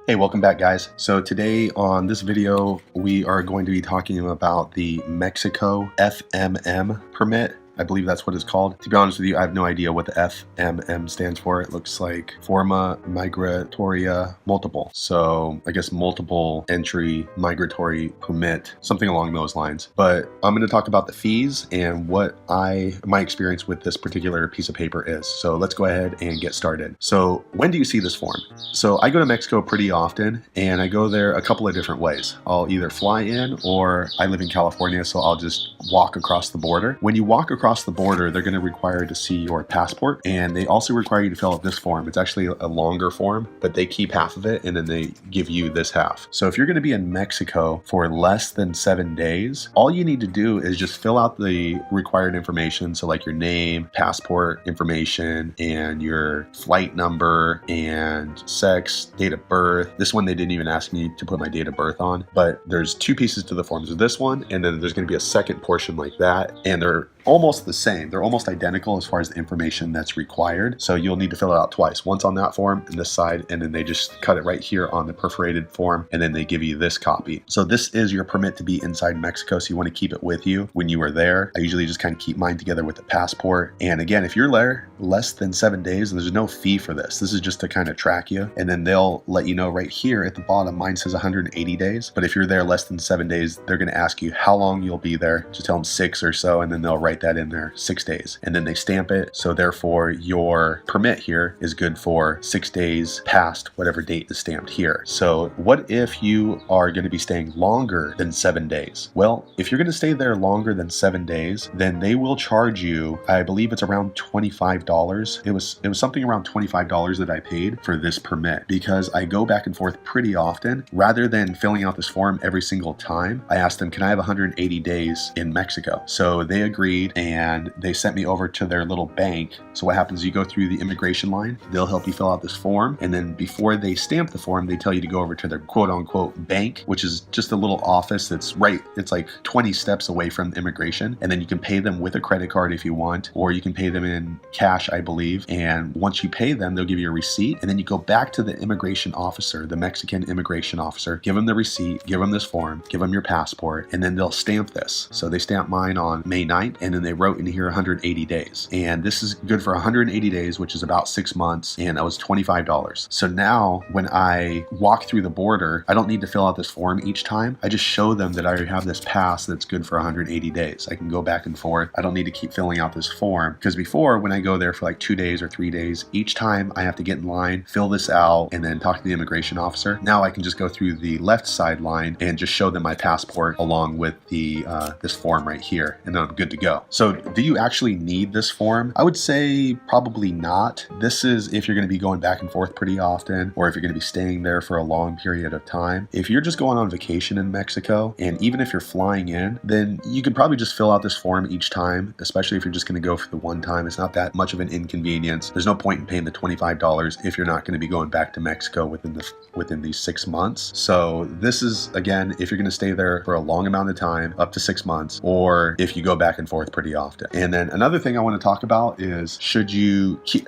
Hey, welcome back guys. So today on this video, we are going to be talking about the Mexico FMM permit. I believe that's what it's called. To be honest with you, I have no idea what the FMM stands for. It looks like Forma Migratoria Multiple. So I guess multiple entry migratory permit, something along those lines. But I'm going to talk about the fees and what my experience with this particular piece of paper is. So let's go ahead and get started. So when do you see this form? So I go to Mexico pretty often, and I go there a couple of different ways. I'll either fly in, or I live in California, so I'll just walk across the border. When you walk across the border, they're going to require to see your passport, and they also require you to fill out this form. It's actually a longer form, but they keep half of it and then they give you this half. So if you're going to be in Mexico for less than 7 days, all you need to do is just fill out the required information. So like your name, passport information, and your flight number, and sex, date of birth. This one they didn't even ask me to put my date of birth on, but there's two pieces to the form. There's this one, and then there's going to be a second portion like that, and they're almost the same. They're almost identical as far as the information that's required. So you'll need to fill it out twice, once on that form and this side, and then they just cut it right here on the perforated form, and then they give you this copy. So this is your permit to be inside Mexico, so you want to keep it with you when you are there. I usually just kind of keep mine together with the passport. And again, if you're there less than 7 days, there's no fee for this. This is just to kind of track you, and then they'll let you know right here at the bottom. Mine says 180 days, but if you're there less than 7 days, they're going to ask you how long you'll be there. Just tell them 6 or so, and then they'll write that in there, 6 days, and then they stamp it. So therefore your permit here is good for 6 days past whatever date is stamped here. So what if you are going to be staying longer than 7 days? Well, if you're going to stay there longer than 7 days, then they will charge you, I believe it's around $25. It was something around $25 that I paid for this permit, because I go back and forth pretty often. Rather than filling out this form every single time, I asked them, can I have 180 days in Mexico? So they agreed, and they sent me over to their little bank. So what happens, you go through the immigration line, they'll help you fill out this form, and then before they stamp the form, they tell you to go over to their quote unquote bank, which is just a little office that's it's like 20 steps away from immigration, and then you can pay them with a credit card if you want, or you can pay them in cash, I believe. And once you pay them, they'll give you a receipt, and then you go back to the immigration officer, the Mexican immigration officer, give them the receipt, give them this form, give them your passport, and then they'll stamp this. So they stamped mine on May 9th, and then they wrote in here 180 days. And this is good for 180 days, which is about 6 months, and that was $25. So now when I walk through the border, I don't need to fill out this form each time. I just show them that I have this pass that's good for 180 days. I can go back and forth. I don't need to keep filling out this form, because before, when I go there for like 2 days or 3 days, each time I have to get in line, fill this out, and then talk to the immigration officer. Now I can just go through the left side line and just show them my passport along with the this form right here, and then I'm good to go. So do you actually need this form? I would say probably not. This is if you're going to be going back and forth pretty often, or if you're going to be staying there for a long period of time. If you're just going on vacation in Mexico, and even if you're flying in, then you could probably just fill out this form each time, especially if you're just going to go for the one time. It's not that much of an inconvenience. There's no point in paying the $25 if you're not going to be going back to Mexico within these 6 months. So this is, again, if you're going to stay there for a long amount of time, up to 6 months, or if you go back and forth pretty often. And then another thing I want to talk about is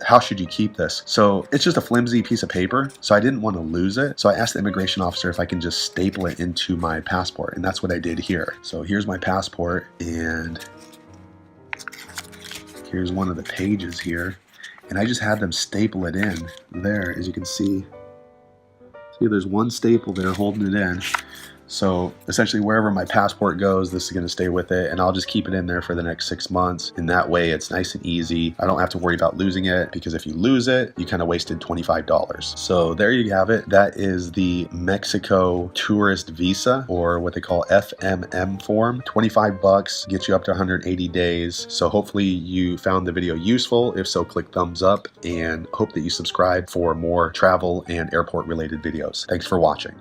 how should you keep this? So it's just a flimsy piece of paper, so I didn't want to lose it. So I asked the immigration officer if I can just staple it into my passport, and that's what I did here. So here's my passport, and here's one of the pages here, and I just had them staple it in there. As you can see, there's one staple there holding it in. So essentially wherever my passport goes, this is going to stay with it, and I'll just keep it in there for the next 6 months. And that way it's nice and easy. I don't have to worry about losing it, because if you lose it, you kind of wasted $25. So there you have it. That is the Mexico tourist visa, or what they call FMM form. 25 bucks gets you up to 180 days. So hopefully you found the video useful. If so, click thumbs up, and hope that you subscribe for more travel and airport related videos. Thanks for watching.